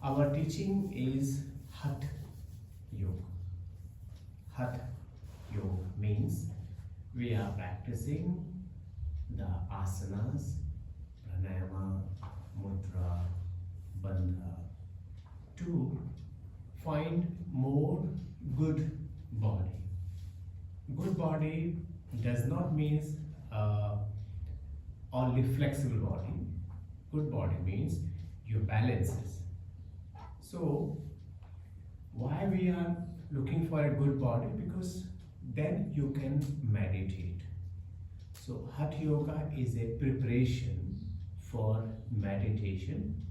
Our teaching is Hatha Yoga. Hatha Yoga means we are practicing the asanas, pranayama, mudra, bandha to find more good body. Good body does not mean only flexible body. Good body means your balances. So why we are looking for a good body? Because then you can meditate. So Hatha Yoga is a preparation for meditation.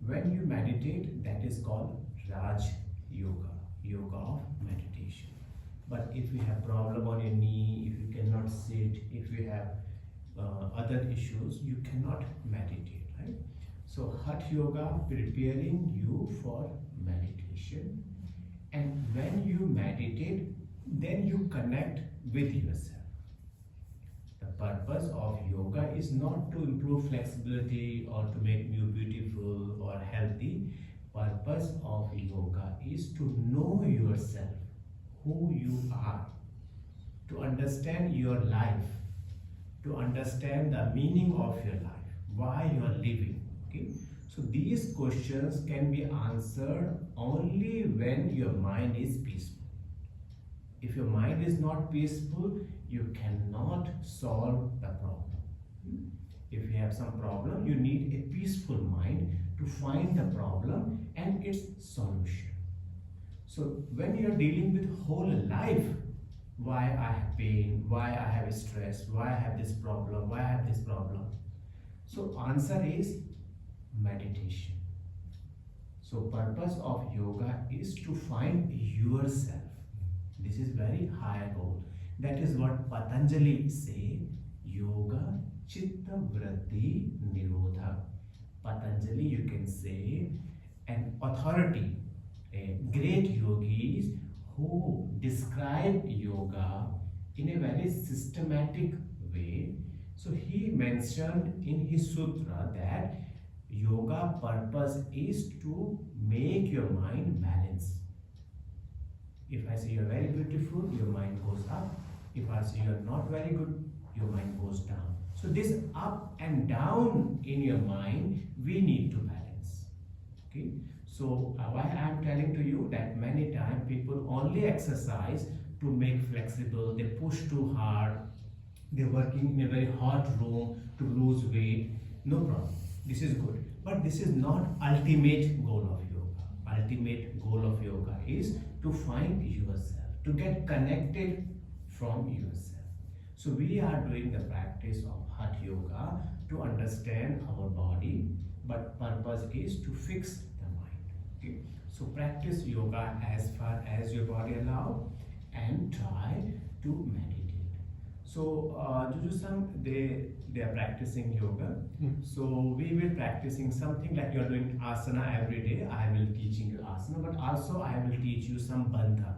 When you meditate, that is called Raj Yoga, yoga of meditation. But if you have problem on your knee, if you cannot sit, if you have other issues, you cannot meditate, right? So Hatha Yoga preparing you for meditation, and when you meditate, then you connect with yourself. The purpose of yoga is not to improve flexibility or to make you beautiful or healthy. Purpose of yoga is to know yourself, who you are, to understand your life, to understand the meaning of your life, why you are living. Okay? So these questions can be answered only when your mind is peaceful. If your mind is not peaceful, you cannot solve the problem. If you have some problem, you need a peaceful mind to find the problem and its solution. So when you are dealing with whole life, why I have pain, why I have stress, why I have this problem, why I have this problem. So answer is meditation. So purpose of yoga is to find yourself. This is very high goal. That is what Patanjali say, yoga chitta vritti nirodha. Patanjali, you can say, an authority, a great yogis who describe yoga in a very systematic way. So he mentioned in his sutra that yoga purpose is to make your mind balanced. If I say you are very beautiful, your mind goes up. If I say you are not very good, your mind goes down. So this up and down in your mind, we need to balance. Okay? So why I am telling to you that many times people only exercise to make flexible, they push too hard, they're working in a very hot room to lose weight. No problem. This is good. But this is not ultimate goal of yoga. Ultimate goal of yoga is to find yourself, to get connected from yourself. So we are doing the practice of Hatha Yoga to understand our body, but purpose is to fix the mind. Okay? So practice yoga as far as your body allows and try to meditate. So Juju-san, they are practicing yoga. So we will practicing something like you are doing asana every day. I will teaching you asana, but also I will teach you some bandha,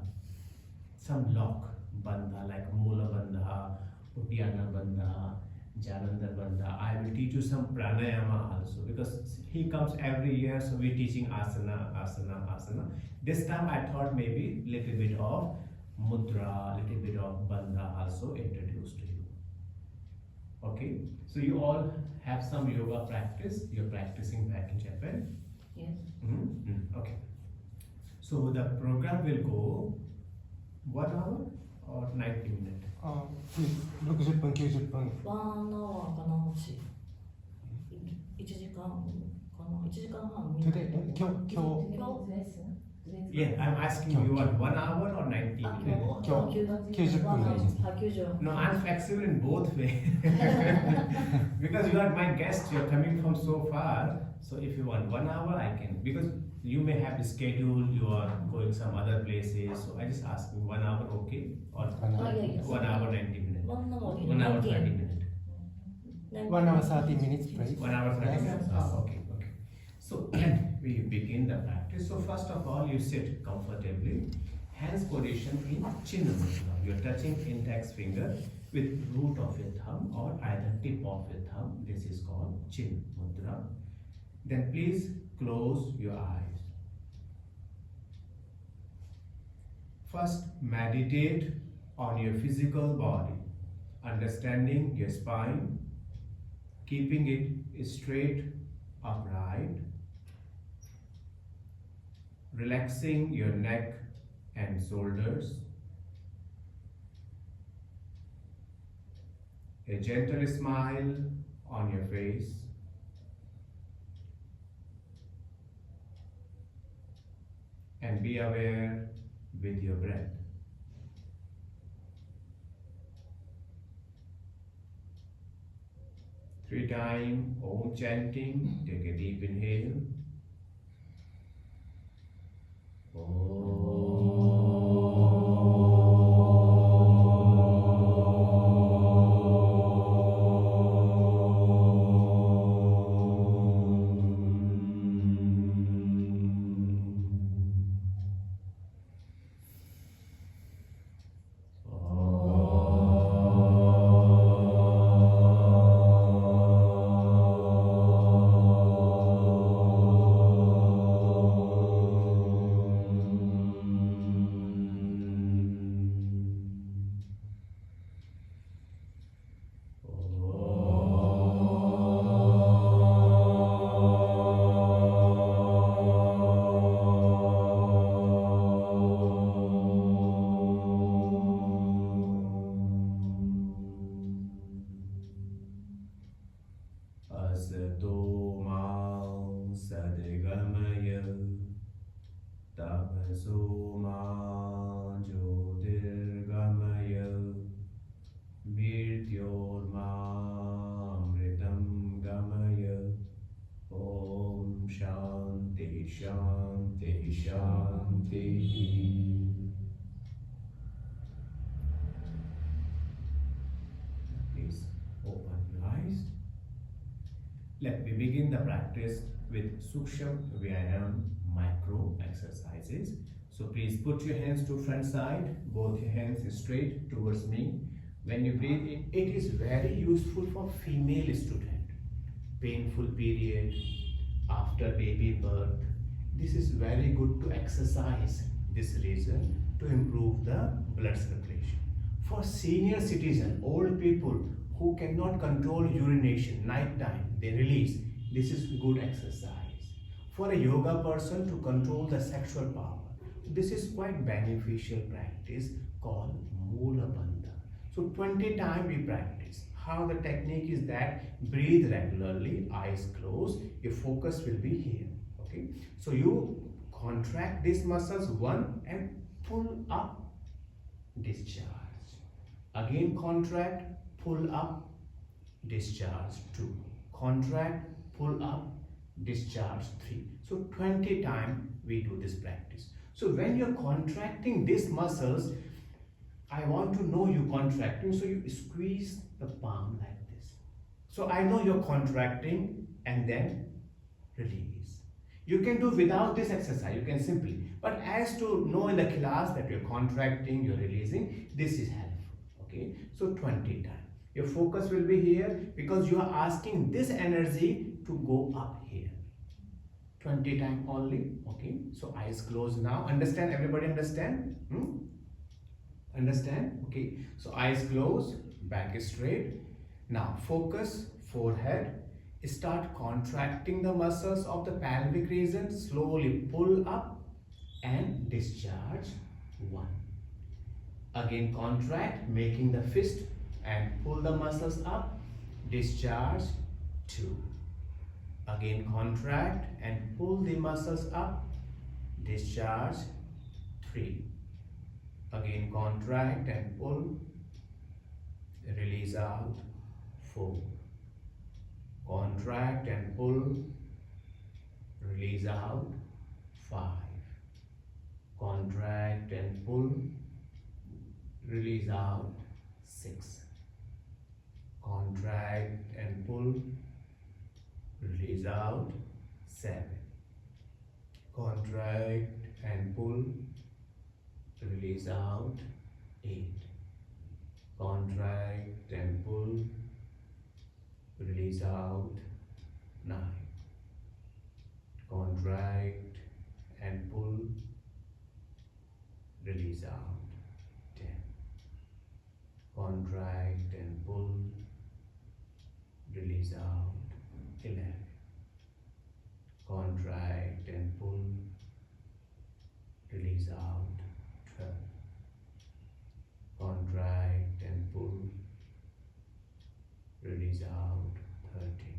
some lock bandha like Mula bandha, Uddiyana bandha, Jalandhar bandha. I will teach you some pranayama also because he comes every year. So we're teaching asana, asana, asana. This time I thought maybe little bit of mudra, little bit of bandha also introduced to you. Okay, so you all have some yoga practice. You're practicing back in Japan. Yes. Okay. So the program will go 1 hour or 90 minutes. 60分、90分。ワンアワーかな、うち。1時間かな、1時間半。今日。Yeah, I'm asking you what 1 hour or 90 minutes? 90分がいいですね。No, I'm flexible in both ways. Because you are my guest, you're coming from so far. So if you want 1 hour, I can. Because you may have a schedule, you are going some other places. So I just ask you 1 hour, okay? Or 1 hour 90 minutes. 1 hour 30 minutes. 1 hour 30 minutes, please. 1 hour 30 minutes. Ah, okay. So we begin the practice. So first of all, you sit comfortably, hands position in chin mudra. You're touching index finger with root of your thumb or either tip of your thumb. This is called chin mudra. Then please close your eyes. First, meditate on your physical body, understanding your spine, keeping it straight, upright, relaxing your neck and shoulders, a gentle smile on your face, and be aware with your breath. Three times Om chanting. Take a deep inhale. Asato ma sadgamaya tapaso ma jyotirgamaya mrityorma amritam gamaya. Om Shanti Shanti Shanti. Please open your eyes. Let me begin the practice with Suksham Vyayam micro exercises. So please put your hands to front side, both your hands straight towards me. When you breathe in, it is very useful for female student. Painful period, after baby birth. This is very good to exercise this region to improve the blood circulation. For senior citizen, old people who cannot control urination, night time, they release. This is good exercise. For a yoga person to control the sexual power, this is quite beneficial practice called Mula Bandha. So 20 times we practice. How the technique is that breathe regularly, eyes closed, your focus will be here. Okay, so you contract these muscles one and pull up, discharge. Again contract, pull up, discharge 2. Contract, pull up, discharge 3. So 20 times we do this practice. So when you're contracting these muscles, I want to know you contracting, so you squeeze the palm like this. So I know you're contracting and then release. You can do without this exercise, you can simply. But as to know in the class that you're contracting, you're releasing, this is helpful. Okay, so 20 times. Your focus will be here because you are asking this energy to go up here. 20 times only. Okay, so eyes closed now. Understand? Everybody understand? Understand? Okay, so eyes closed, back straight. Now focus, forehead. Start contracting the muscles of the pelvic region. Slowly pull up and discharge 1. Again contract, making the fist and pull the muscles up. Discharge 2. Again contract and pull the muscles up. Discharge 3. Again contract and pull. Release out 4. Contract and pull. Release out 5. Contract and pull. Release out 6. Contract and pull. Release out 7. Contract and pull. Release out 8. Contract and pull. Release out 9. contract and pull, release out, 10. Contract and pull, release out, 11. Contract and pull, release out, 12. Contract and pull, release out, 13.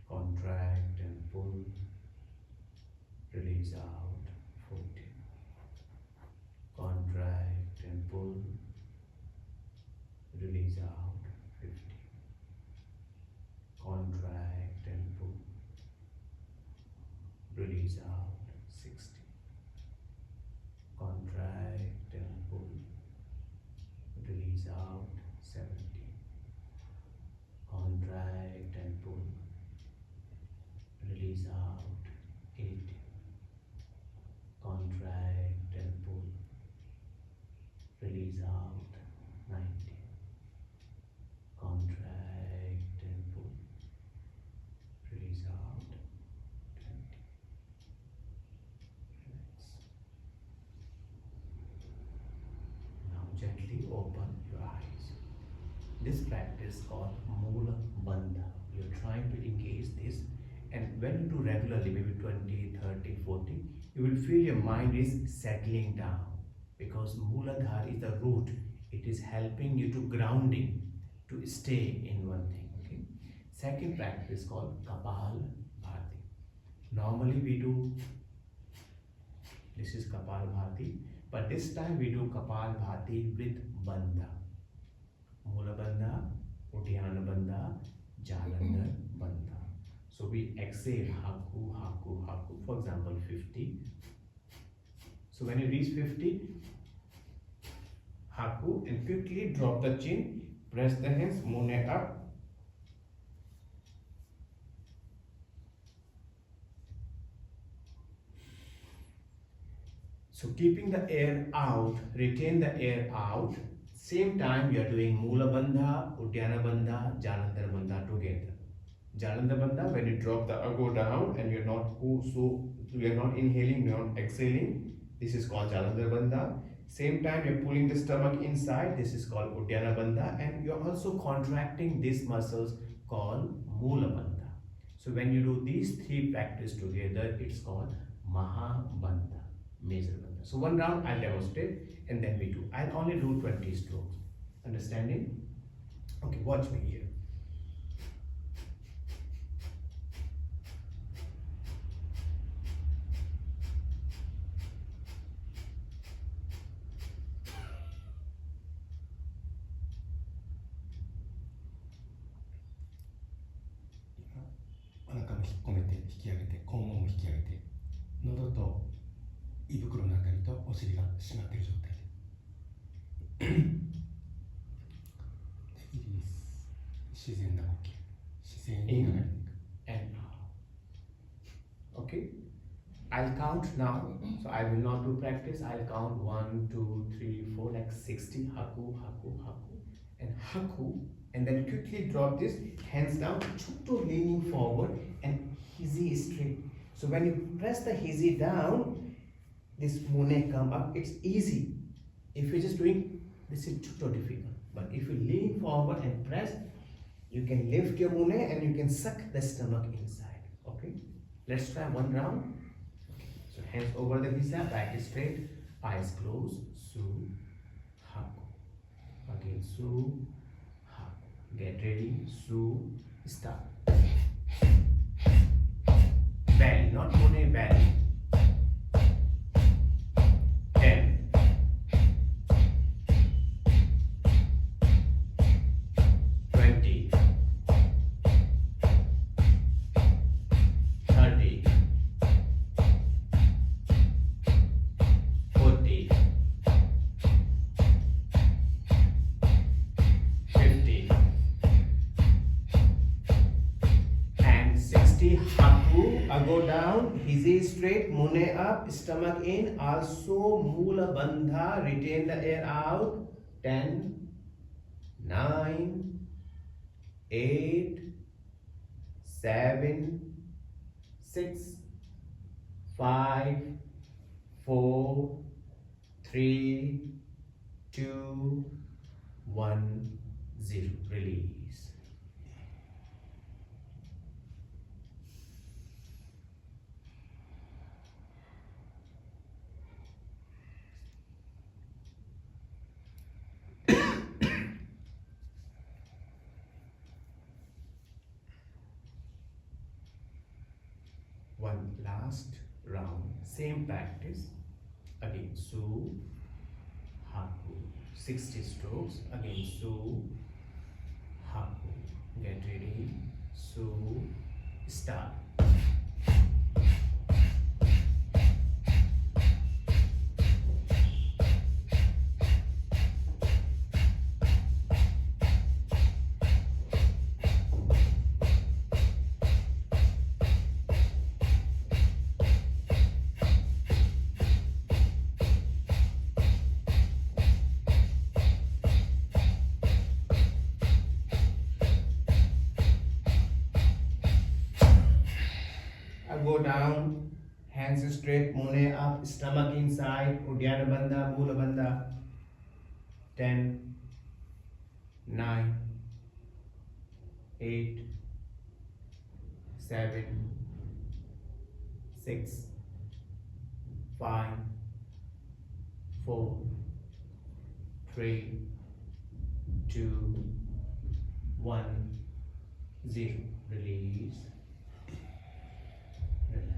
Contract and pull, release out, 14. Contract and pull, release out, 15. Contract and pull, release out, 16. Contract and pull, release out, 17. Contract and pull, release out, 18. Contract and pull, release out, 19. Contract and pull, release out, 20. Relax. Now gently open your eyes. This practice called Mula Bandha. You're trying to engage this, and when you do regularly, maybe 20, 30, 40, you will feel your mind is settling down, because Mooladhara is the root. It is helping you to grounding, to stay in one thing. Okay. Second practice called Kapal Bhati. Normally we do, this is Kapal Bhati, but this time we do Kapal Bhati with Bandha. Mula Bandha, Uddiyana Bandha, Jalandhar Bandha. So we exhale Haku, Haku, Haku. For example, 50. So when you reach 50, Haku, and quickly drop the chin, press the hands, Mune up. So keeping the air out, retain the air out. Same time you are doing Mula Bandha, Uddiyana Bandha, Jalandhar Bandha together. Jalandhar Bandha, when you drop the ago down and you're not inhaling, you're not exhaling, this is called Jalandhar Bandha. Same time you're pulling the stomach inside, this is called Uddiyana Bandha, and you're also contracting these muscles called Mula Bandha. So when you do these three practice together, it's called Maha Bandha, major bandha. So one round I'll demonstrate and then we do. I'll only do 20 strokes. Understanding? Okay, watch me here. In and out. Okay, I'll count now. So I will not do practice. I'll count 1, 2, 3, 4, like 60. Haku, Haku, Haku, and Haku. And then quickly drop this, hands down, chutto leaning forward, and hizi straight. So when you press the hizi down, this mune come up. It's easy. If you're just doing this, is chutto difficult. But if you lean forward and press, you can lift your mune and you can suck the stomach inside. Okay, let's try one round. Okay. So hands over the hisa, back is straight, eyes closed. Su, Haku. Again, Su, Haku. Get ready. Su, start. Belly, not mune, belly. 10. 20. 30. 40. 50. And 60. Haku. Go down. Hizi straight. Mune up. Stomach in. Also Mula Bandha. Retain the air out. 10. 9. 8. 7. 6, 5, 4, 3, 2, 1, 0. Release. One last round, same practice. Again, Su, Haku. 60 strokes. Again, Su, Haku. Get ready. Su, start. Go down, hands straight, mone up, stomach inside, Uddiyana Bandha, Mula Bandha. 10, 9, 8, 7, 6, 5, 4, 3, 2, 1, 0. Release. Relax.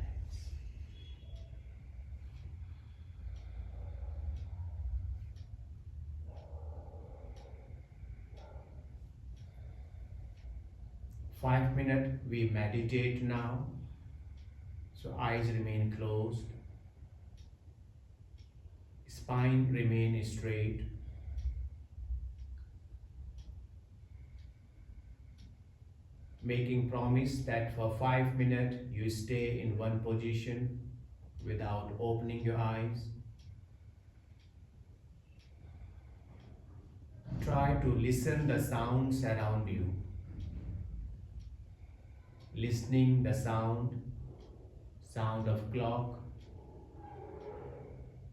Five minutes we meditate now. So eyes remain closed. Spine remain straight. Making promise that for 5 minutes you stay in one position without opening your eyes. Try to listen the sounds around you. Listening the sound of clock,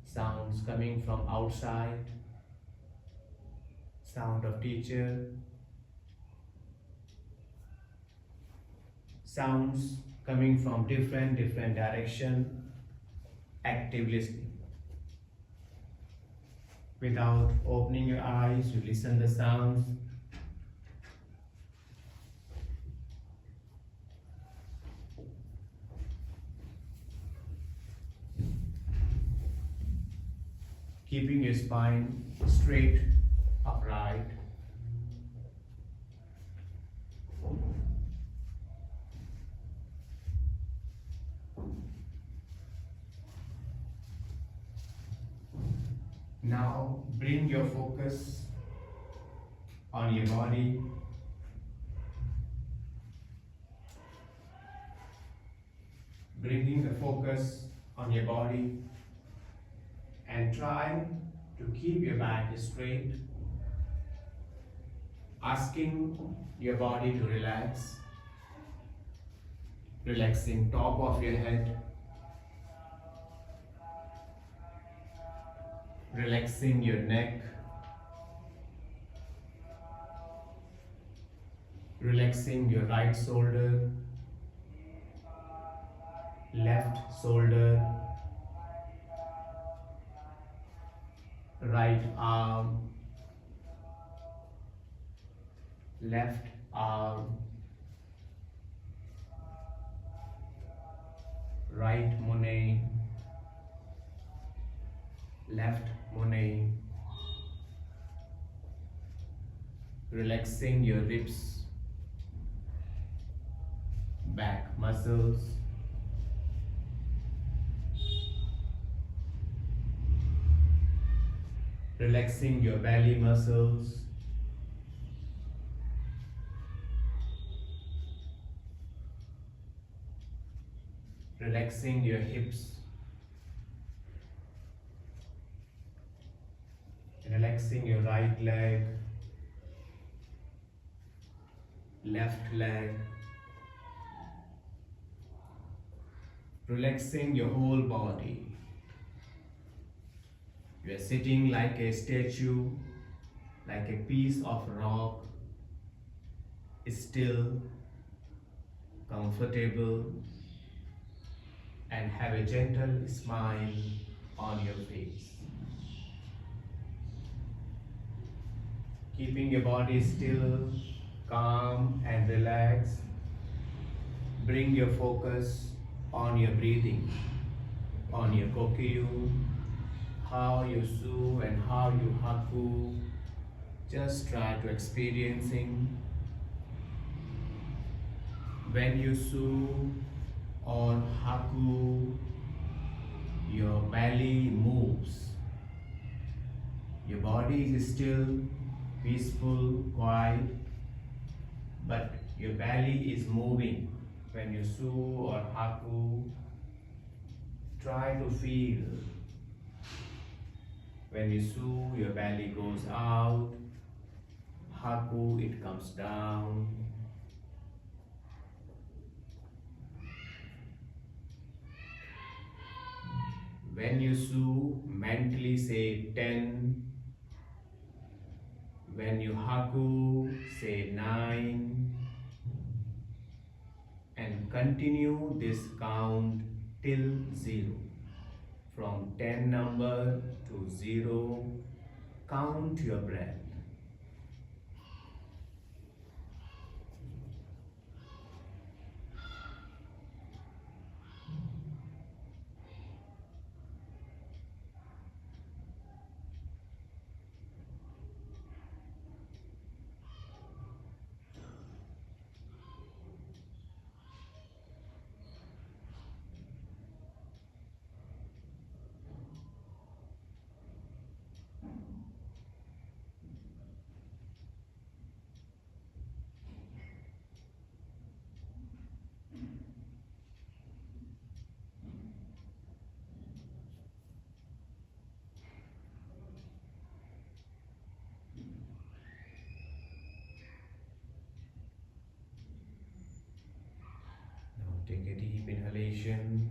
sounds coming from outside, sound of teacher, sounds coming from different direction. Active listening. Without opening your eyes, you listen the sounds. Keeping your spine straight, upright. Now bring your focus on your body. Bringing the focus on your body and try to keep your back straight. Asking your body to relax. Relaxing top of your head. Relaxing your neck. Relaxing your right shoulder, left shoulder, right arm, left arm, right mone, left mone. Relaxing your ribs, back muscles, relaxing your belly muscles, relaxing your hips, relaxing your right leg, left leg, relaxing your whole body. You are sitting like a statue, like a piece of rock, still, comfortable, and have a gentle smile on your face. Keeping your body still, calm and relaxed. Bring your focus on your breathing, on your kokyu, how you su and how you haku. Just try to experiencing when you su or haku, your belly moves. Your body is still peaceful, quiet, but your belly is moving. When you su or haku, try to feel. When you su, your belly goes out. Haku, it comes down. When you su, mentally say 10. When you haku, say 9. And continue this count till 0. From 10 number to 0, count your breath. Take a deep inhalation.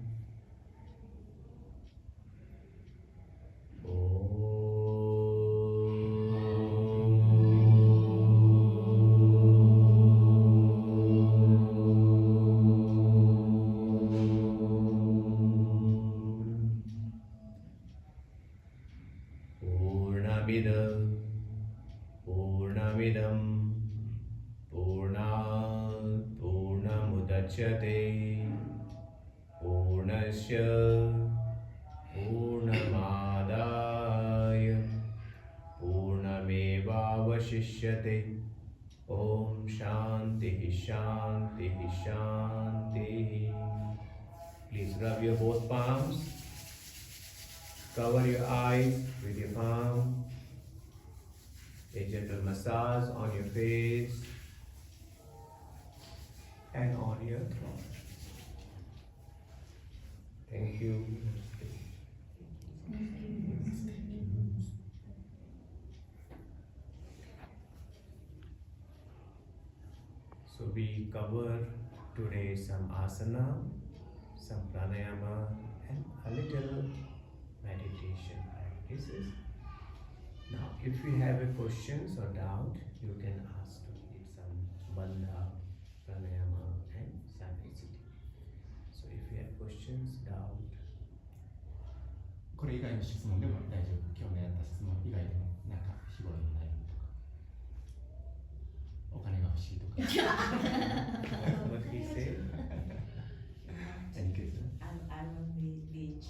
Purnamidam Purnat Purnamudachyate Purnasya Purnamadaya Purnamevavashishyate. Om Shanti Shanti Shanti. Please rub your both palms. Cover your eyes with your palm. A gentle massage on your face and on your throat. Thank you. So we cover today some asana, some pranayama, and a little meditation practices. Now, if you have a questions or doubt, you can ask to read some bandha, pranayama, and simplicity. So, if you have questions, doubt. これ以外の質問でも大丈夫。今日のやった質問以外でもなんか日頃の悩みとかお金が欲しいとか What did he say? Any question? I want to be rich.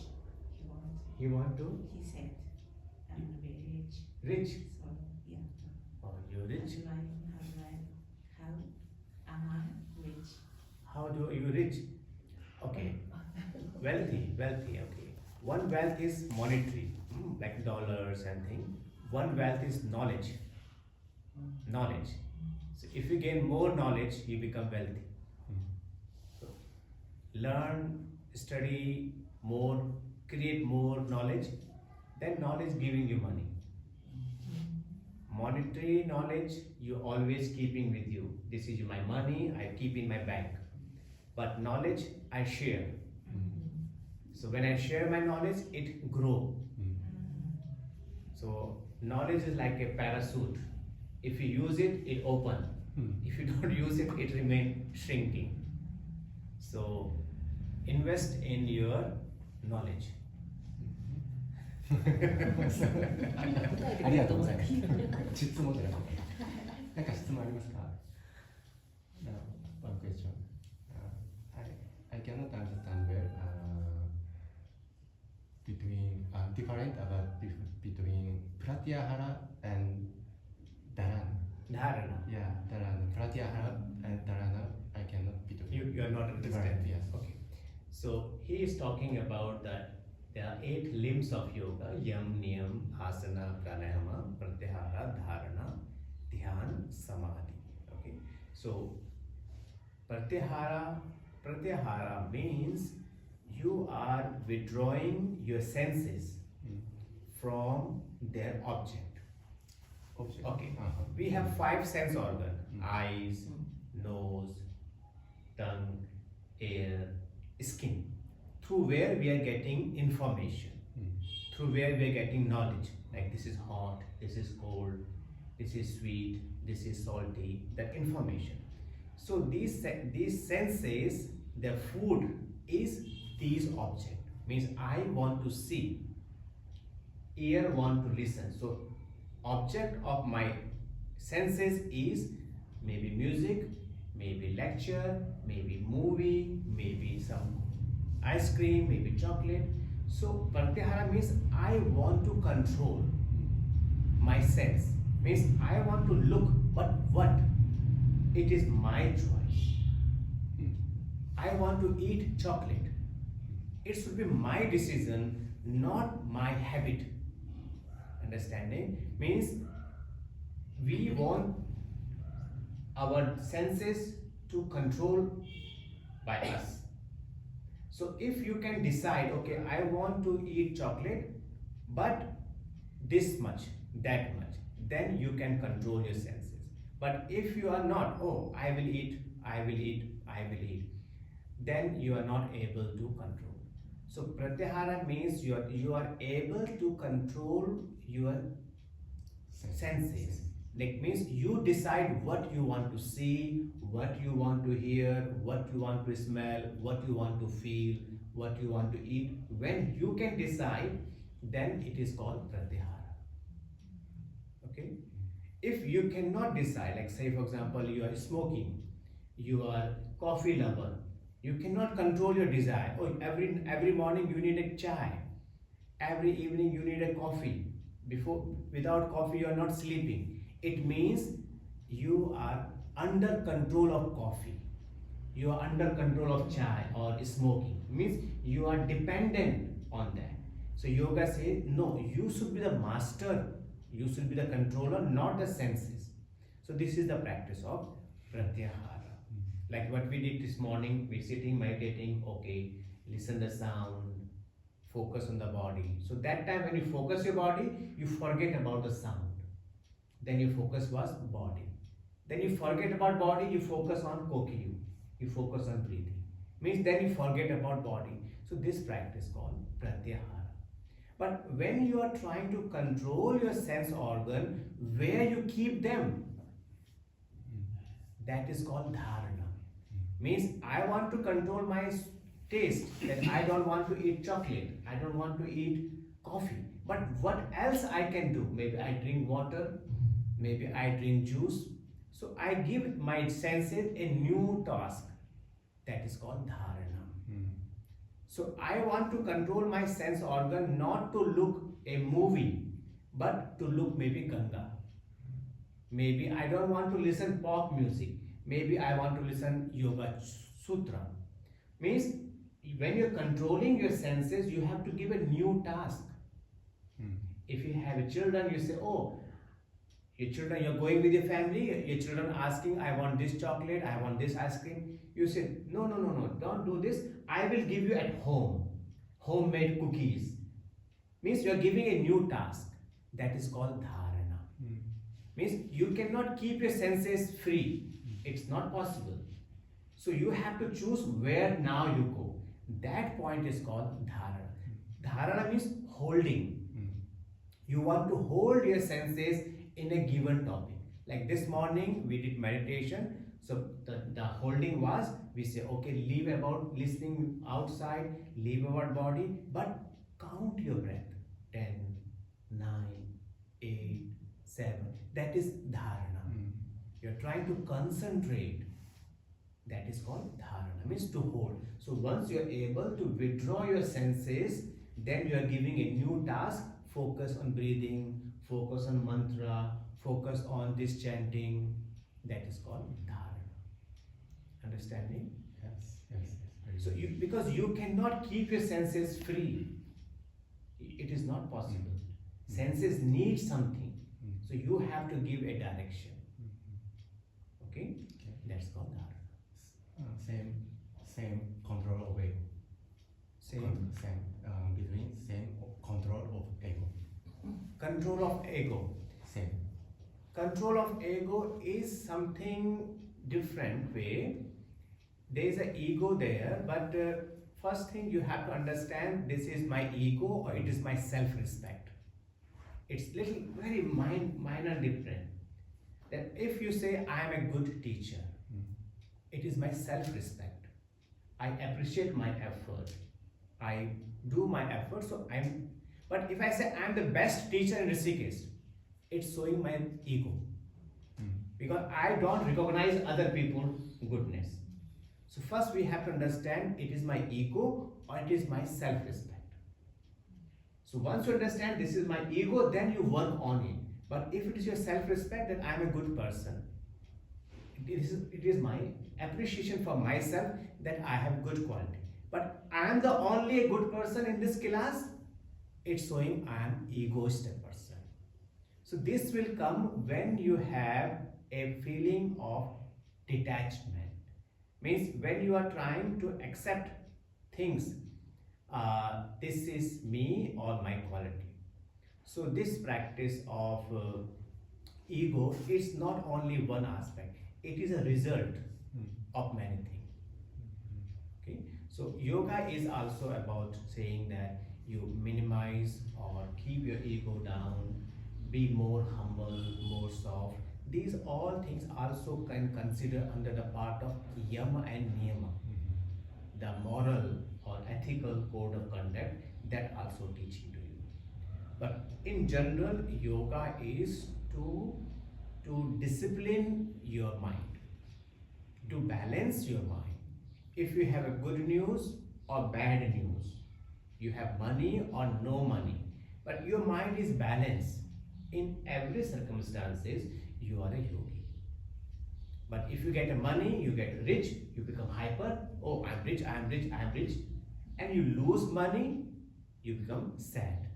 You want to? He said, I want to be rich. Rich? So, yeah. Oh, you're rich? How am I rich? How do you rich? Okay. Wealthy, okay. One wealth is monetary, like dollars and things. One wealth is knowledge. Knowledge. So if you gain more knowledge, you become wealthy. So learn, study more, create more knowledge, then knowledge giving you money. Monetary knowledge you always keeping with you. This is my money, I keep in my bank. But knowledge I share. So when I share my knowledge, it grow. So knowledge is like a parachute. If you use it, it open. If you don't use it, it remain shrinking. So invest in your knowledge. ありがとうございます。質問じゃなかった。なんか質問ありますか？ One question. I cannot understand well between different about between pratyahara and dharana. Dharana. Yeah, dharana. Pratyahara and dharana. I cannot between. You are not understanding. Yes. Okay. So he is talking about that there are 8 limbs of yoga: yam, niyam, asana, pranayama, pratyahara, dharana, dhyan, samadhi. Okay. So pratyahara means you are withdrawing your senses from their object. Okay. We have 5 sense organs: eyes, nose, tongue, ear, skin, through where we are getting information, through where we are getting knowledge, like this is hot, this is cold, this is sweet, this is salty, that information. So these senses, the food is these objects. Means I want to see, ear want to listen. So object of my senses is maybe music, maybe lecture, maybe movie, maybe some ice cream, maybe chocolate. So pratyahara means I want to control my sense. Means I want to look, but what? It is my choice. I want to eat chocolate. It should be my decision, not my habit. Understanding? Means we want our senses to control by us. So if you can decide, okay, I want to eat chocolate, but this much, that much, then you can control your senses. But if you are not, oh, I will eat, then you are not able to control. So pratyahara means you are able to control your senses. Like means you decide what you want to see, what you want to hear, what you want to smell, what you want to feel, what you want to eat. When you can decide, then it is called pratyahara. Okay? If you cannot decide, like say for example you are smoking, you are coffee lover, you cannot control your desire. Oh, every morning you need a chai, every evening you need a coffee. Without coffee you are not sleeping. It means you are under control of coffee, you are under control of chai or smoking. Means you are dependent on that. So yoga says no, you should be the master, you should be the controller, not the senses. So this is the practice of pratyahara. Like what we did this morning, we sitting meditating, okay, listen the sound, focus on the body. So that time when you focus your body, you forget about the sound. Then your focus was body. Then you forget about body, you focus on kokyu, you focus on breathing. Means then you forget about body. So this practice called pratyahara. But when you are trying to control your sense organ, where you keep them, that is called dharana. Means I want to control my taste, that I don't want to eat chocolate, I don't want to eat coffee. But what else I can do? Maybe I drink water, maybe I drink juice. So I give my senses a new task, that is called dharana. So I want to control my sense organ not to look a movie, but to look maybe Ganga. Maybe I don't want to listen pop music, maybe I want to listen yoga sutra. Means when you're controlling your senses, you have to give a new task. If you have children, you say, oh, your children, you're going with your family, your children asking, I want this chocolate, I want this ice cream. You say, no, don't do this. I will give you at home, homemade cookies. Means you're giving a new task. That is called dharana. Means you cannot keep your senses free. It's not possible. So you have to choose where now you go. That point is called dharana. Dharana means holding. You want to hold your senses in a given topic. Like this morning we did meditation. So the holding was, we say, okay, leave about listening outside, leave about body, but count your breath. 10, 9, 8, 7. That is dharana. You're trying to concentrate. That is called dharana, means to hold. So once you're able to withdraw your senses, then you are giving a new task. Focus on breathing, focus on mantra, focus on this chanting. That is called dharana. Understanding? Yes. So because you cannot keep your senses free. It is not possible. Senses need something. So you have to give a direction. Okay? That's called dharana. Same control of ego. Same. Between same control of ego. Control of ego. Same. Control of ego is something different way. There is an ego there, but first thing you have to understand, this is my ego or it is my self-respect. It's very minor different. That if you say I am a good teacher, it is my self-respect. I appreciate my effort. I do my effort, but if I say I am the best teacher in Rishikesh, it's showing my ego. Because I don't recognize other people's goodness. So first we have to understand it is my ego or it is my self-respect. So once you understand this is my ego, then you work on it. But if it is your self-respect that I am a good person, it is my appreciation for myself that I have good quality. But I am the only good person in this class, it's showing I am egoistic person. So this will come when you have a feeling of detachment. Means when you are trying to accept things, this is me or my quality. So this practice of ego is not only one aspect, it is a result of many things. Okay? So yoga is also about saying that you minimize or keep your ego down, be more humble, more soft. These all things also can consider under the part of yama and niyama, the moral or ethical code of conduct that also teaching to you. But in general, yoga is to discipline your mind, to balance your mind. If you have a good news or bad news, you have money or no money, but your mind is balanced in every circumstances, you are a yogi. But if you get money, you get rich, you become hyper, oh I'm rich, and you lose money, you become sad.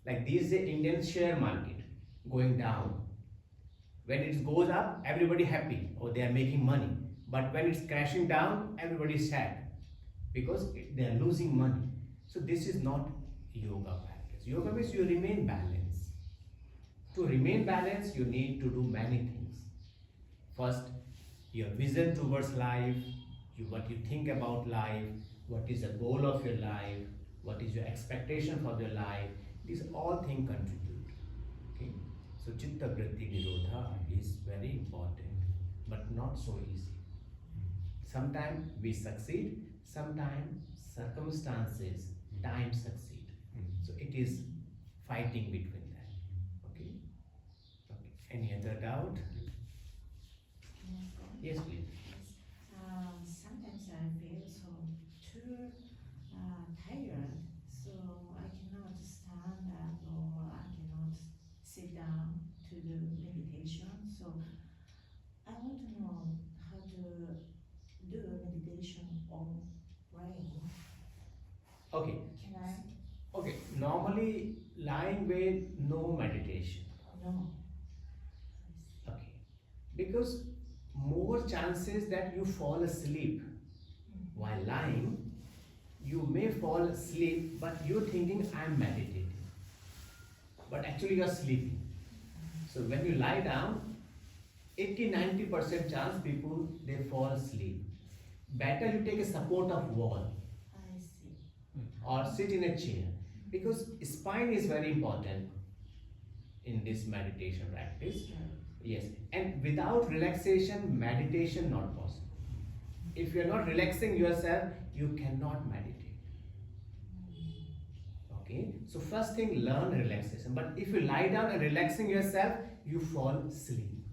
Like these days Indian share market going down. When it goes up, everybody happy, oh they are making money. But when it's crashing down, everybody is sad because they are losing money. So this is not yoga practice. Yoga means you remain balanced. To remain balanced, you need to do many things. First, your vision towards life, what you think about life, what is the goal of your life, what is your expectation for your life. These all things contribute. Okay? So Chitta Vritti Nirodha is very important, but not so easy. Sometimes we succeed, sometimes circumstances, time succeed. So it is fighting between that. Okay? Okay. Any other doubt? Yes, please. Sometimes I feel so too tired, so I cannot stand up or I cannot sit down to do meditation. So I want to know how to do a meditation on lying. Okay. Can I? Okay. Normally, lying way, no meditation. No. Okay. Because more chances that you fall asleep while lying. You may fall asleep, but you're thinking I'm meditating, but actually you're sleeping. So when you lie down, 80-90% chance people they fall asleep. Better you take a support of wall. I see. or sit in a chair, because spine is very important in this meditation practice. Yes, and without relaxation, meditation not possible. If you are not relaxing yourself, you cannot meditate. Okay, so first thing, learn relaxation. But if you lie down and relaxing yourself, you fall asleep.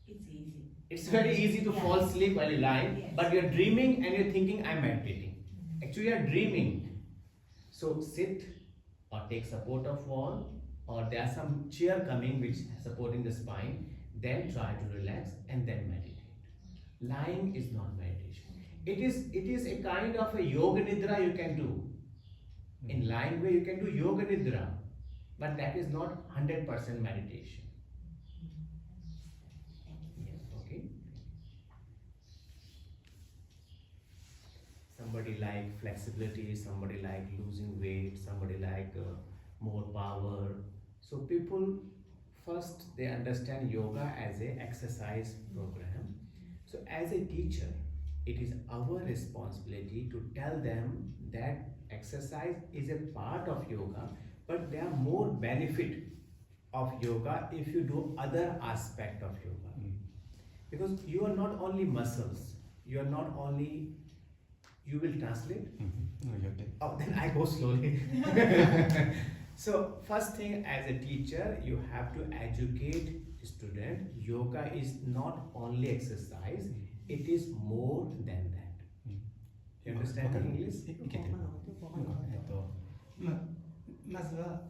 It's easy. It's very easy to fall asleep while you lie, Yes. but you're dreaming and you're thinking, I'm meditating. Actually, you're dreaming. So sit or take support of wall, or there are some chair coming which is supporting the spine. Then try to relax and then meditate. Lying is not meditation. It is a kind of a yoga nidra you can do. In lying way you can do yoga nidra, but that is not 100% meditation. Yes, okay. Somebody like flexibility, somebody like losing weight, somebody like more power. So people first they understand yoga as a exercise program. So as a teacher, it is our responsibility to tell them that exercise is a part of yoga, but there are more benefit of yoga if you do other aspect of yoga. Because you are not only muscles, you are not only, you will translate? Oh, then I go slowly. So first thing, as a teacher, you have to educate student. Yoga is not only exercise, it is more than that. You understand in English? いけてる。まずは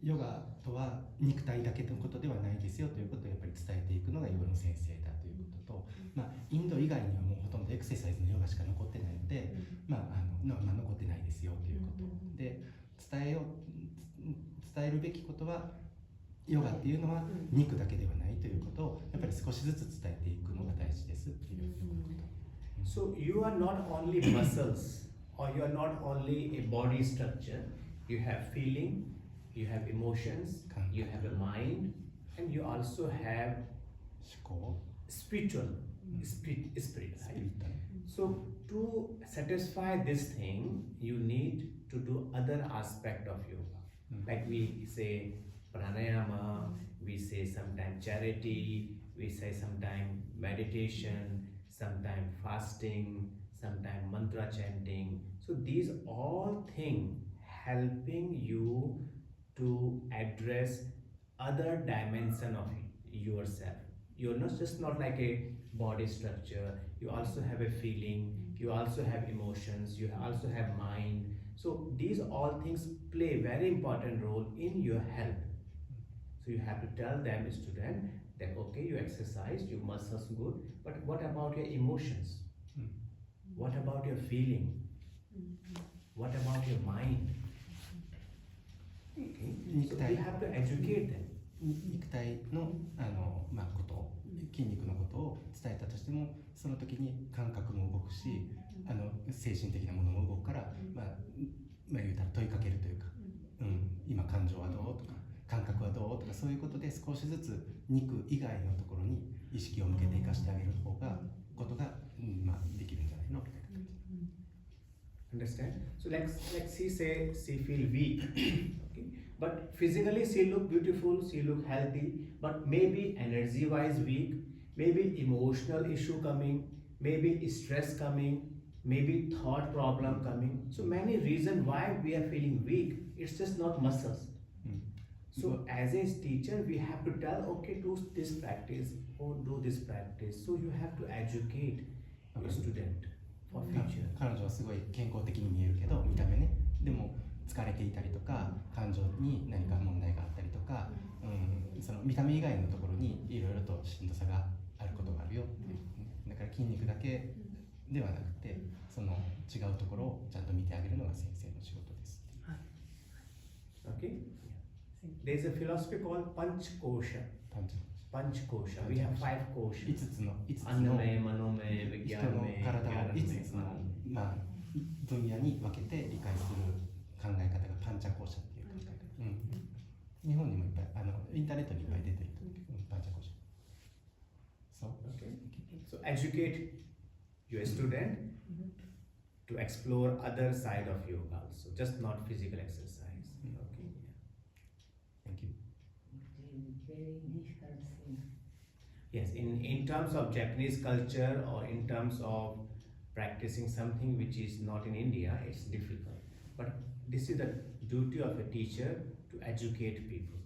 ヨガとは肉体だけのことではないですよということをやっぱり伝えていくのがヨガの先生だということと、インド以外にはもうほとんどエクササイズのヨガしか残ってないので、残ってないですよということで伝えるべきことはヨガっていうのは肉だけではないということをやっぱり少しずつ伝えていくのが大事ですっていうこと。So you are not only muscles, or you are not only a body structure. You have feeling, you have emotions, you have a mind, and you also have spiritual spirit, right? So to satisfy this thing, you need to do other aspect of yoga. Like we say pranayama, we say sometimes charity, we say sometimes meditation, sometimes fasting, sometimes mantra chanting. So these all things helping you to address other dimension of yourself. You're not just not like a body structure, you also have a feeling, you also have emotions, you also have mind. So these all things play very important role in your health. So you have to tell them, student, that okay, you exercise, your muscles good, but what about your emotions? What about your feeling? What about your mind? Okay. So you have to educate them. 肉体のこと、筋肉のことを伝えたとしても、その時に感覚も動くし、精神的なものも動くから、言うたら問いかけるというか、今感情はどうとか、感覚はどうとか、そういうことで少しずつ肉以外のところに意識を向けていかしてあげることができるんじゃないのみたいな感じ。Understand? So like she feel weak, okay? But physically she look beautiful, she look healthy, but maybe energy wise weak, maybe emotional issue coming, maybe stress coming, maybe thought problem coming. So many reasons why we are feeling weak. It's just not muscles. So as a teacher, we have to tell, okay, do this practice or do this practice. So you have to educate your student for future. 彼女はすごい健康的に見えるけど、見た目ね。でも疲れていたりとか、感情に何か問題があったりとか、その見た目以外のところにいろいろとしんどさがあることがあるよっていう、だから筋肉だけではなくて、その違うところをちゃんと見てあげるのが先生の仕事です。Okay? There is a philosophy called Panchkosha. Panchkosha. We have 5 kosha. 5つの Anname, manome, 人の vigyame, 体を jnaname, 5つの、分野に分けて理解する考え方がパンチャコーシャっていう考え方。日本にもいっぱいインターネットにいっぱい出てるパンチャコーシャ。Okay. So educate your student to explore other side of yoga also, just not physical exercise. Okay. Thank you. Very difficult thing. Yes, in terms of Japanese culture or in terms of practicing something which is not in India, it's difficult. But this is the duty of a teacher to educate people.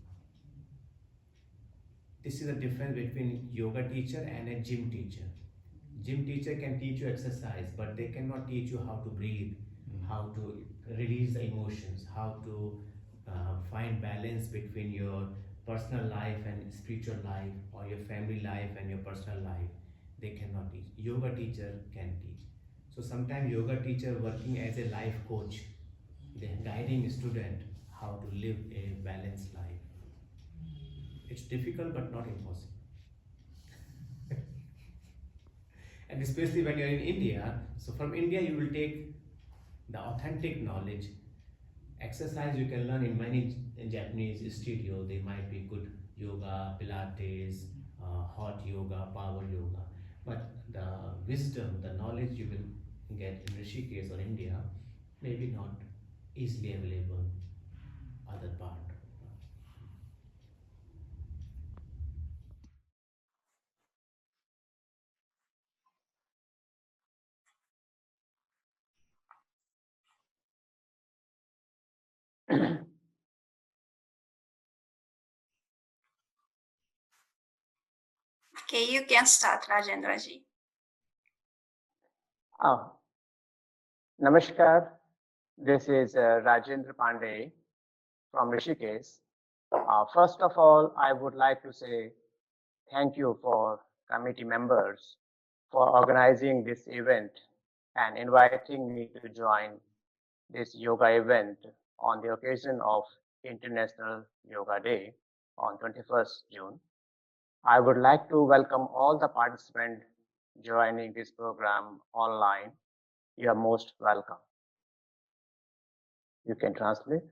This is the difference between yoga teacher and a gym teacher. Gym teacher can teach you exercise, but they cannot teach you how to breathe, how to release the emotions, how to find balance between your personal life and spiritual life, or your family life and your personal life. They cannot teach. Yoga teacher can teach. So sometimes yoga teacher working as a life coach, they're guiding a student how to live a balanced life. It's difficult but not impossible. And especially when you're in India, so from India you will take the authentic knowledge. Exercise you can learn in many Japanese studio. They might be good yoga, Pilates, hot yoga, power yoga. But the wisdom, the knowledge you will get in Rishikesh or India, maybe not easily available other part. Okay, you can start, Rajendra ji. Namaskar. This is Rajendra Pandey from Rishikesh. First of all, I would like to say thank you for committee members for organizing this event and inviting me to join this yoga event on the occasion of International Yoga Day on 21st June. I would like to welcome all the participants joining this program online. You are most welcome. You can translate.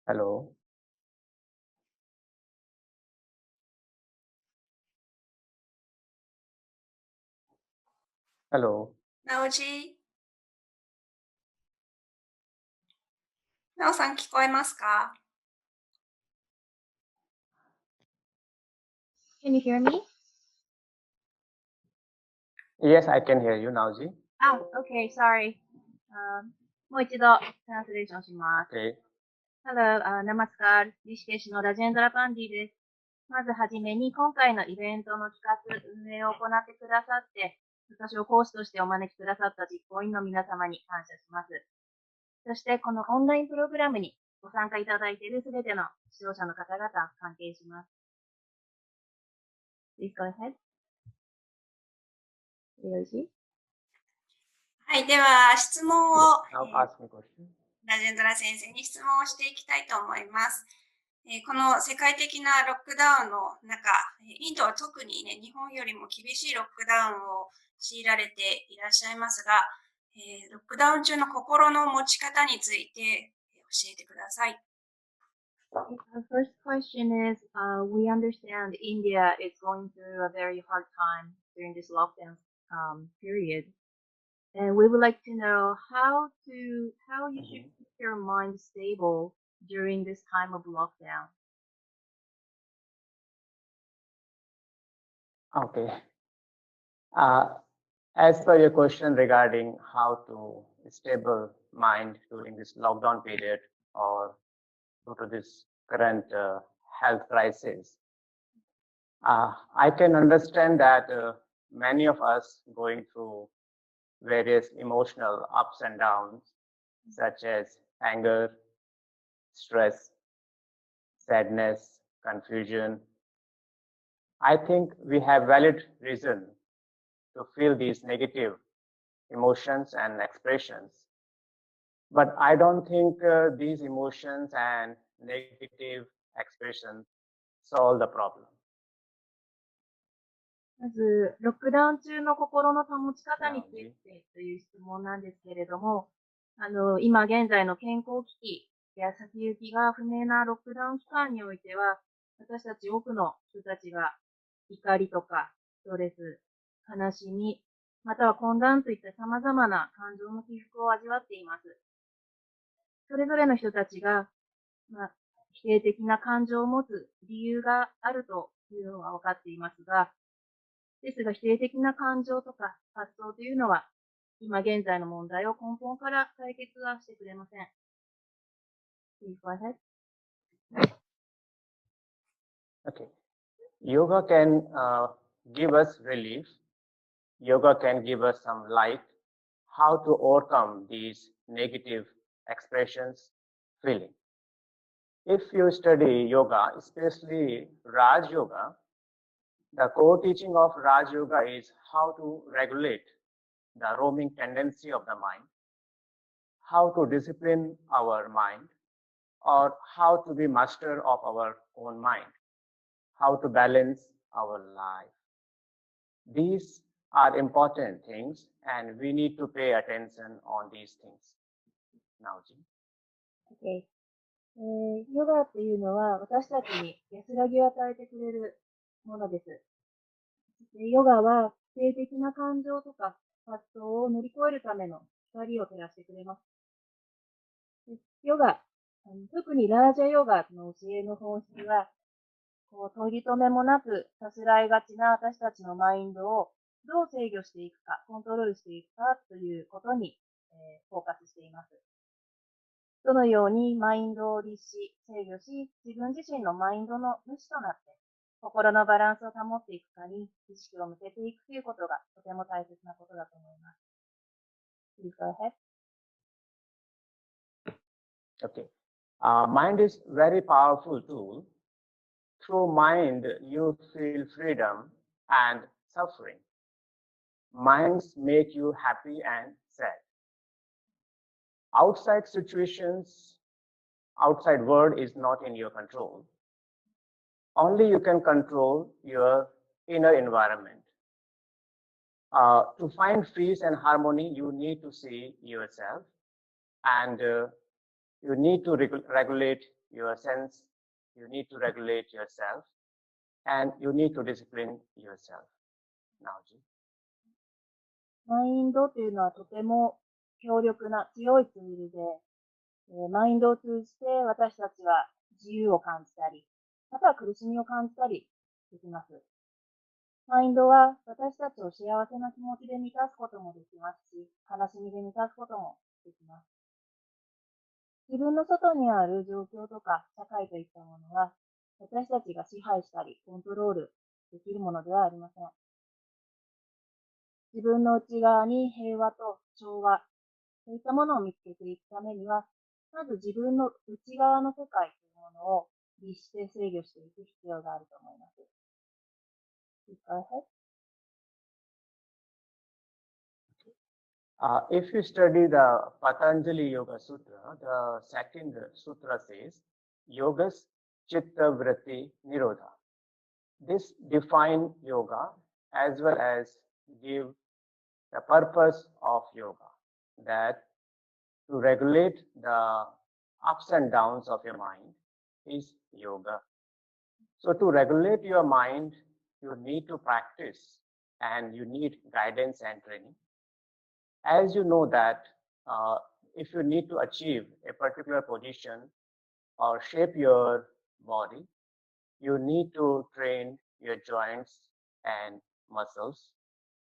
Hello. Hello. なおじ。なおさん聞こえますか？ Can you hear me? Yes, I can hear you, Nauji. Oh, okay, sorry. もう一度トランスレーションします。Okay. Hello, Namaskar. リシケシのラジェンドラパンディです。まずはじめに今回のイベントの企画、運営を行ってくださって、私を講師としてお招きくださった実行委員の皆様に感謝します。そしてこのオンラインプログラムにご参加いただいているすべての視聴者の方々、関係します。Please go ahead. よろしい？はい、では質問を、Now ask me question. ラジェンドラ先生に質問をしていきたいと思います。この世界的なロックダウンの中、インドは特にね、日本よりも厳しいロックダウンを強いられていらっしゃいますが、ロックダウン中の心の持ち方について教えてください。Our first question is, we understand India is going through a very hard time during this lockdown period, and we would like to know how you should keep your mind stable during this time of lockdown. Okay. As per your question regarding how to stable mind during this lockdown period or due to this current health crisis, I can understand that many of us going through various emotional ups and downs, such as anger, stress, sadness, confusion. I think we have valid reason to feel these negative emotions and expressions. But I don't think these emotions and negative expressions solve the problem. まず、ロックダウン中の心の保ち方についてという質問なんですけれども、今現在の健康危機や先行きが不明なロックダウン期間においては、私たち多くの人たちが怒りとかストレス、悲しみ、または混乱といった様々な感情の起伏を味わっています。それぞれの人たちが、否定的な感情を持つ理由があるというのは分かっていますが、ですが否定的な感情とか発想というのは、今現在の問題を根本から解決はしてくれません。Please go ahead. Okay. Yoga can give us relief. Yoga can give us some light how to overcome these negative expressions, feeling. If you study yoga, especially Raj Yoga, the core teaching of Raj Yoga is how to regulate the roaming tendency of the mind, how to discipline our mind, or how to be master of our own mind, how to balance our life. These are important things, and we need to pay attention on these things. Now, Okay. ヨガというのは私たちに安らぎを与えてくれるものです。ヨガは否定的な感情とか発想を乗り越えるための光を照らしてくれます。ヨガ、特にラージャヨガの教えの本質は、取り留めもなくさすらいがちな私たちのマインドをどう制御していくか、コントロールしていくかということに、フォーカスしています。どのようにマインドを律し、制御し、自分自身のマインドの主となって、心のバランスを保っていくかに意識を向けていくということがとても大切なことだと思います。Please go ahead. Okay. Mind is very powerful tool. Through mind, you feel freedom and suffering. Minds make you happy and sad. Outside situations, outside world is not in your control. Only you can control your inner environment. To find peace and harmony, you need to see yourself, and you need to regulate your sense, you need to regulate yourself, and you need to discipline yourself. Now, Ji. マインドというのはとても強力な強いツールで、マインドを通じて私たちは自由を感じたり、または苦しみを感じたりできます。マインドは私たちを幸せな気持ちで満たすこともできますし、悲しみで満たすこともできます。自分の外にある状況とか社会といったものは、私たちが支配したりコントロールできるものではありません。自分の内側に平和と調和、そういったものを見つけていくためには、まず自分の内側の世界というものを律して制御していく必要があると思います。If you study the Patanjali Yoga Sutra, the second sutra says, Yogas Chitta Vritti Nirodha. This defines yoga as well as give the purpose of yoga, that to regulate the ups and downs of your mind is yoga. So to regulate your mind, you need to practice and you need guidance and training. As you know that if you need to achieve a particular position or shape your body, you need to train your joints and muscles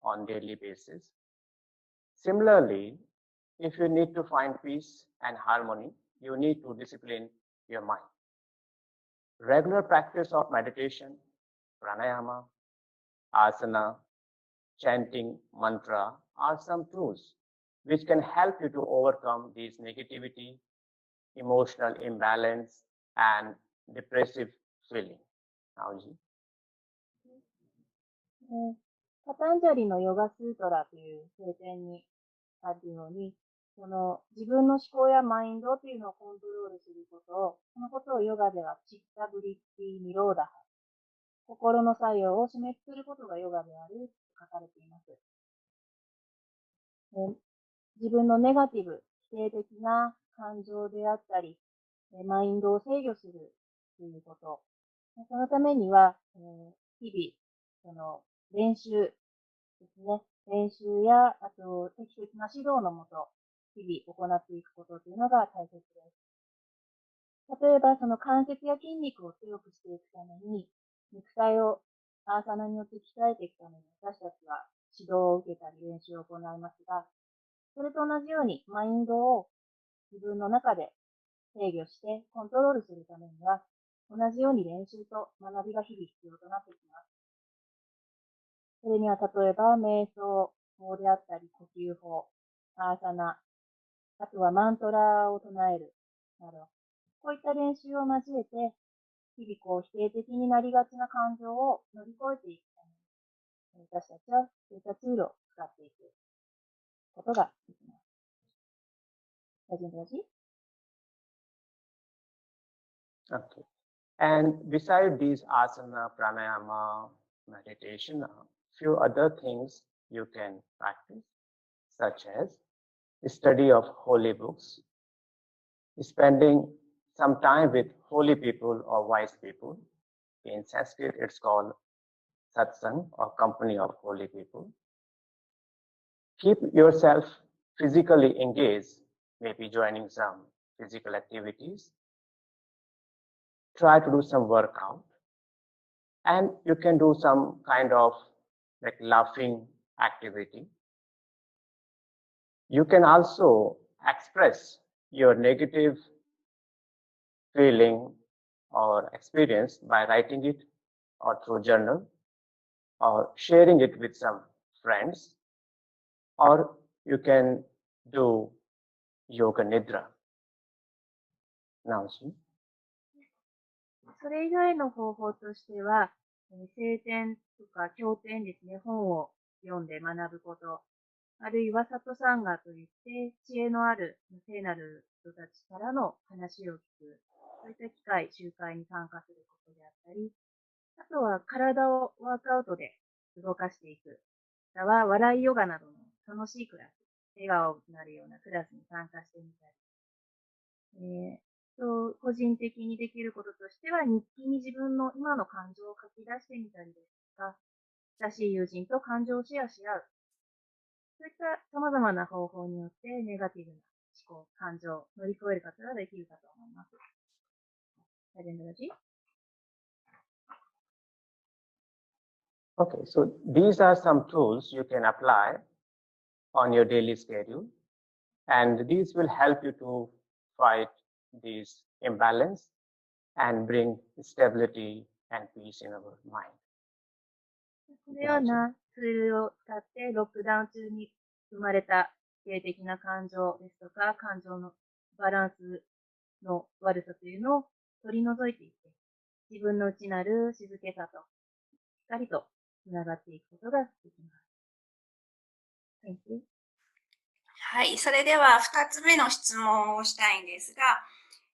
on daily basis. Similarly, if you need to find peace and harmony, you need to discipline your mind. Regular practice of meditation, pranayama, asana, chanting, mantra are some tools which can help you to overcome these negativity, emotional imbalance, and depressive feeling. Now, Ji. パタンジャリのヨガスートラという聖典にあるように、この自分の思考やマインドというのをコントロールすることを、そのことをヨガではチッタブリッティニローダハ、心の作用を示滅することがヨガであると書かれています。自分のネガティブ、否定的な感情であったり、マインドを制御するということ、そのためには、日々、その練習ですね。練習や、あと適切な指導のもと、日々行っていくことというのが大切です。例えば、その関節や筋肉を強くしていくために、肉体をアーサナによって鍛えていくために、私たちは指導を受けたり練習を行いますが、それと同じようにマインドを自分の中で制御してコントロールするためには、同じように練習と学びが日々必要となってきます。それには例えば、瞑想法であったり、呼吸法、アーサナ、あとはマントラを唱えるなど、こういった練習を交えて、日々否定的になりがちな感情を乗り越えていくために、私たちはそういったツールを使っていくことができます。大丈夫ですか？ Okay. And beside these asana, pranayama, meditation, few other things you can practice, such as study of holy books, spending some time with holy people or wise people. In Sanskrit, it's called satsang or company of holy people. Keep yourself physically engaged, maybe joining some physical activities. Try to do some workout. And you can do some kind of like laughing activity. You can also express your negative feeling or experience by writing it or through journal or sharing it with some friends, or you can do yoga nidra. Now, それ以外の方法としては、聖典とか経典ですね、本を読んで学ぶこと、あるいは里参加といって、知恵のある聖なる人たちからの話を聞く、そういった機会、集会に参加することであったり、あとは体をワークアウトで動かしていく。または笑いヨガなどの楽しいクラス、笑顔になるようなクラスに参加してみたり、個人的にできることとしては、日記に自分の今の感情を書き出してみたりですとか、親しい友人と感情をシェアし合う。そういった様々な方法によってネガティブな思考、感情を乗り越えることができるかと思います。ラジェンドラジ? Okay, so these are some tools you can apply on your daily schedule, and these will help you to fight this imbalance and bring stability and peace in our mind. このようなツールを使ってロックダウン中に生まれた否定的な感情ですとか、感情のバランスの悪さというのを取り除いていって、自分の内なる静けさと光とつながっていくことができます。Thank you. はい、それでは2つ目の質問をしたいんですが、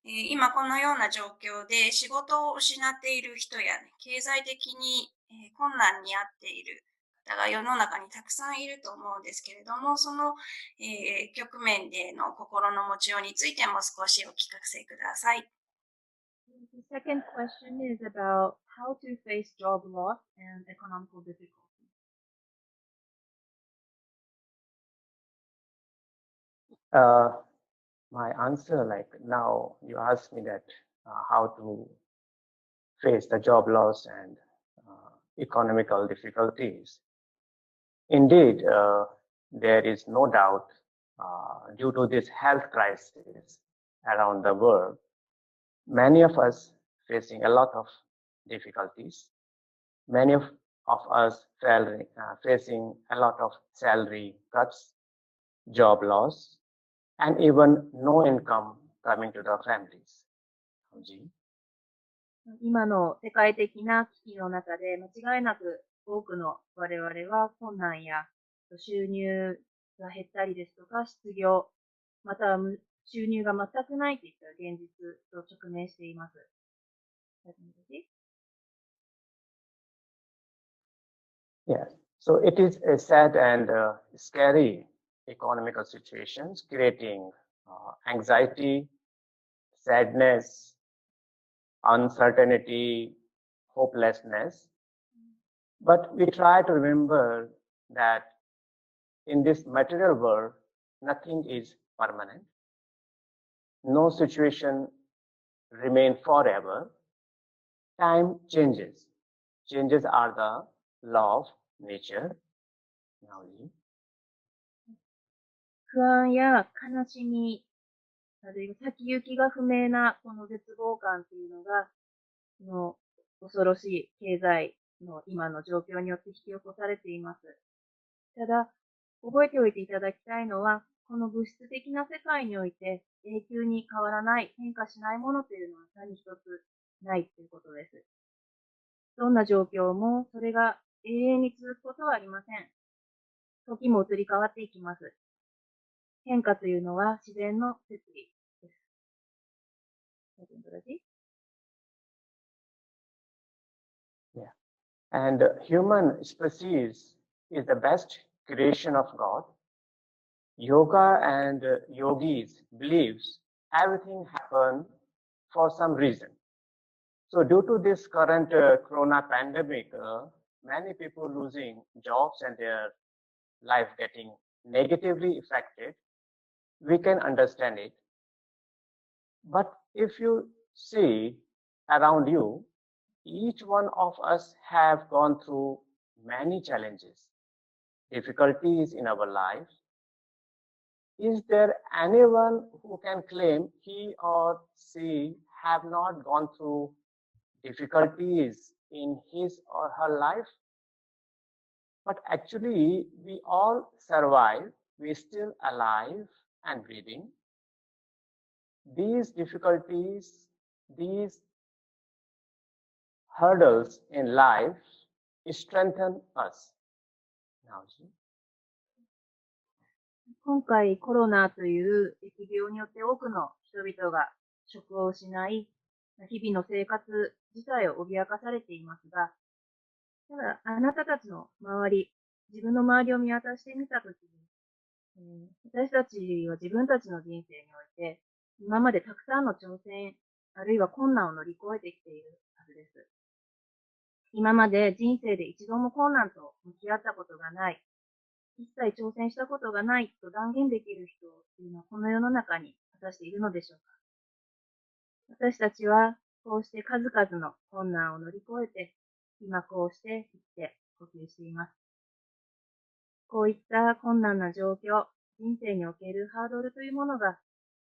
今このような状況で仕事を失っている人や、経済的に困難に遭っている方が世の中にたくさんいると思うんですけれども、その局面での心の持ちようについても少しお聞かせください。The second question is about how to face job loss and economical difficulties. My answer, like now you asked me that how to face the job loss and economical difficulties. Indeed, there is no doubt due to this health crisis around the world, many of us facing a lot of difficulties. Many of us facing a lot of salary cuts, job loss, and even no income coming to the families. 今の世界的な危機の中で間違いなく多くの我々は困難や収入が減ったりですとか失業、または収入が全くないといった現実と直面しています。Yes, so it is a sad and scary economical situations creating anxiety, sadness, uncertainty, hopelessness. But we try to remember that in this material world, nothing is permanent. No situation remain forever. Time changes. Changes are the law of nature. Now, 不安や悲しみ、あるいは先行きが不明なこの絶望感っていうのが、この恐ろしい経済の今の状況によって引き起こされています。ただ、覚えておいていただきたいのは、この物質的な世界において永久に変わらない、変化しないものというのは何一つないということです。どんな状況もそれが永遠に続くことはありません。時も移り変わっていきます。変化というのは自然の摂理です。yeah. And human species is the best creation of God. Yoga and yogis believes everything happened for some reason. So due to this current corona pandemic, many people losing jobs and their life getting negatively affected, we can understand it. But if you see around you, each one of us have gone through many challenges, difficulties in our life. Is there anyone who can claim he or she have not gone through difficulties in his or her life? But actually, we all survive. We're still alive and breathing. These difficulties, these hurdles in life strengthen us. Now, 今回コロナという疫病によって多くの人々が職を失い、日々の生活自体を脅かされていますが、ただあなたたちの周り、自分の周りを見渡してみたときに、私たちは自分たちの人生において、今までたくさんの挑戦、あるいは困難を乗り越えてきているはずです。今まで人生で一度も困難と向き合ったことがない、一切挑戦したことがないと断言できる人というのはこの世の中に果たしているのでしょうか。私たちはこうして数々の困難を乗り越えて、今こうして生きて呼吸しています。こういった困難な状況、人生におけるハードルというものが、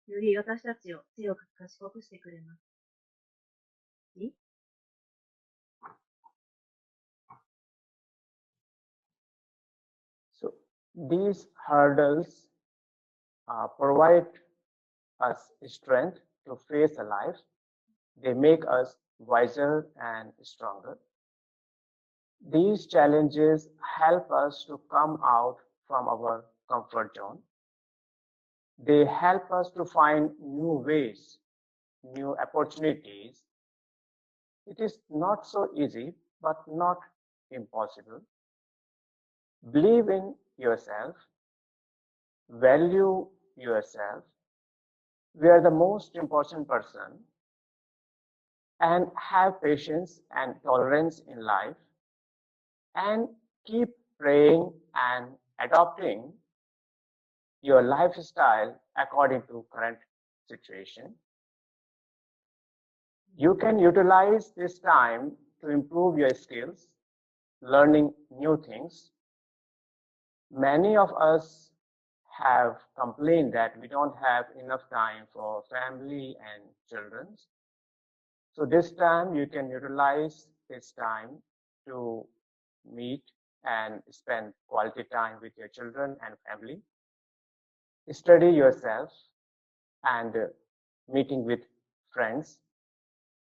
より私たちを強く賢くしてくれます。So these hurdles provide us strength to face life. They make us wiser and stronger. These challenges help us to come out from our comfort zone. They help us to find new ways, new opportunities. It is not so easy, but not impossible. Believe in yourself, value yourself. We are the most important person, and have patience and tolerance in life, and keep praying and adopting your lifestyle according to current situation. You can utilize this time to improve your skills, learning new things. Many of us have complained that we don't have enough time for family and children. So this time you can utilize this time to meet and spend quality time with your children and family. Study yourself and meeting with friends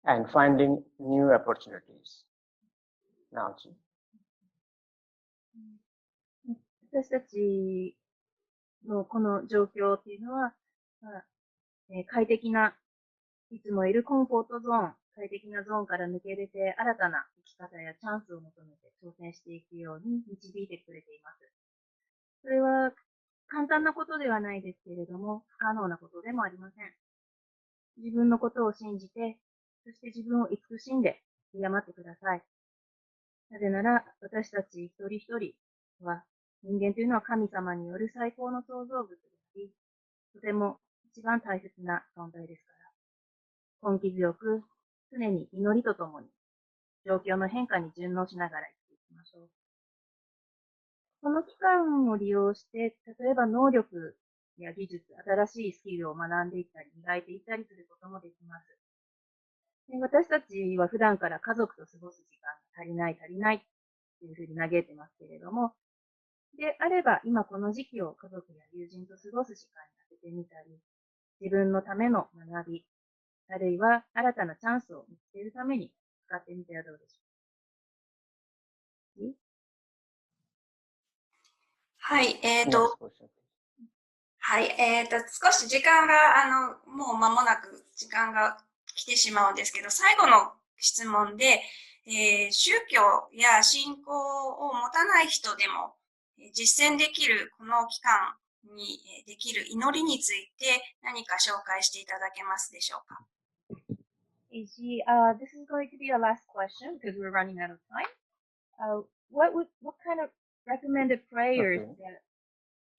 and finding new opportunities. Now, 私たちのこの状況っていうのは、快適ないつもいるコンフォートゾーン、快適なゾーンから抜け出て新たな生き方やチャンスを求めて挑戦していくように導いてくれています。それは簡単なことではないですけれども、不可能なことでもありません。自分のことを信じて、そして自分を慈しんで敬ってください。なぜなら、私たち一人一人は、人間というのは神様による最高の創造物であり、とても一番大切な存在ですから、根気強く、常に祈りとともに、状況の変化に順応しながら生きていきましょう。この期間を利用して、例えば能力や技術、新しいスキルを学んでいったり、磨いていったりすることもできます。私たちは普段から家族と過ごす時間が足りないっていうふうに嘆いてますけれども、であれば今この時期を家族や友人と過ごす時間に当ててみたり、自分のための学び、あるいは新たなチャンスを見つけるために使ってみてはどうでしょう。はい、Next question. はい、少し時間が、もう間もなく時間が来てしまうんですけど、最後の質問で、宗教や信仰を持たない人でも実践できるこの期間にできる祈りについて何か紹介していただけますでしょうか。This is going to be our last question because we're running out of time. What kind of recommended prayers Okay. that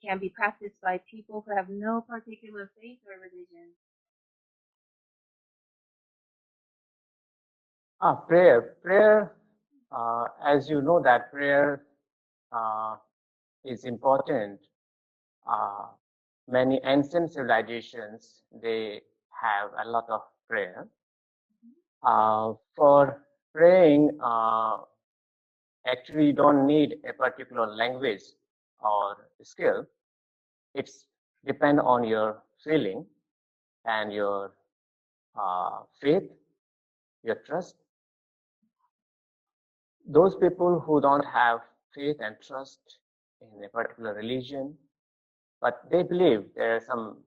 can be practiced by people who have no particular faith or religion? Prayer. As you know that prayer is important. Many ancient civilizations, they have a lot of prayer. For praying, actually you don't need a particular language or skill. It's depend on your feeling and your faith, your trust. Those people who don't have faith and trust in a particular religion, but they believe there is some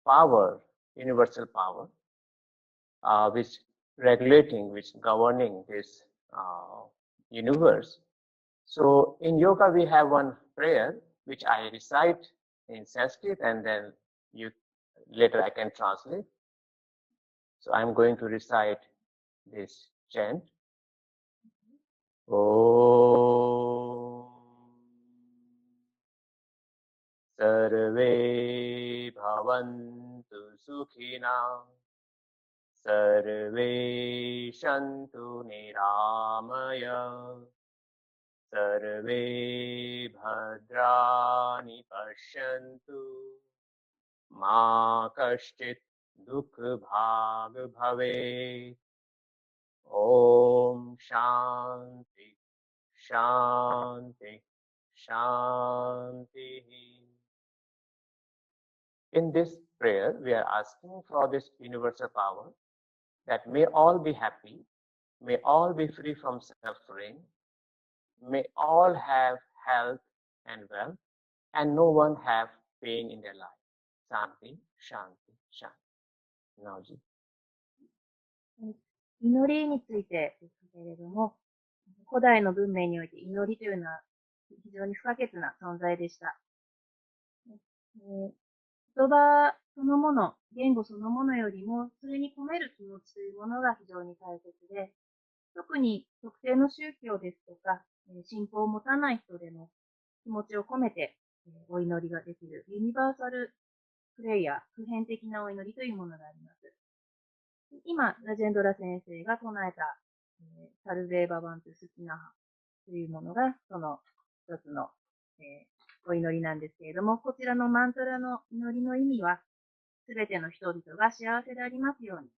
power, universal power, which regulating, which governing this universe. So in yoga, we have one prayer which I recite in Sanskrit, and then later I can translate. So I'm going to recite this chant. Om Sarve Bhavantu Sukhina Sarve Shantu Niramaya Sarve Bhadrani Pashyantu Ma Kashchit Dukh Bhag Bhavet. Om Shanti Shanti Shanti. In this prayer, we are asking for this universal power that may all be happy, may all be free from suffering, may all have health and wealth, and no one have pain in their life. Shanti, Shanti, Shanti. Now, Ji. 祈りについてですけれども、古代の文明において祈りというのは非常に不可欠な存在でした。言葉そのもの、言語そのものよりも、それに込める気持ちというものが非常に大切で、特に特定の宗教ですとか、信仰を持たない人でも気持ちを込めてお祈りができるユニバーサルプレイヤー、普遍的なお祈りというものがあります。今、ラジェンドラ先生が唱えた、サルベーババントゥスキナハというものが、その一つの、お祈りなんですけれども、こちらのマントラの祈りの意味は、すべての人々が幸せでありますように、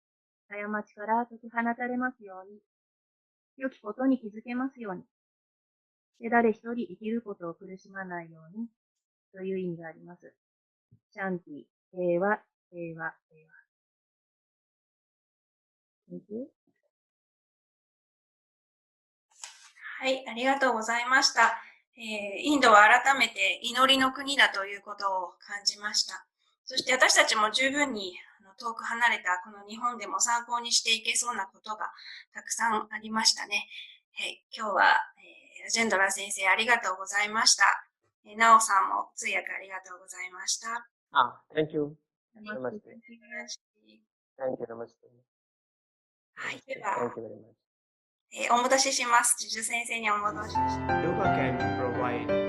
過ちから解き放たれますように、良きことに気づけますように、で誰一人生きることを苦しまないように、という意味があります。シャンティ、平和、平和、平和。はい、ありがとうございました。インドは改めて祈りの国だということを感じました。そして私たちも十分に遠く離れたこの日本でも参考にしていけそうなことがたくさんありましたね。今日は、ラジェンドラ先生ありがとうございました。ナオさんも通訳ありがとうございました。Thank you. Namaste. Thank you. Namaste. はい、で Namaste. は。Thank you very much. お戻しします。ジュジュ先生にお戻しします。Yoga can provide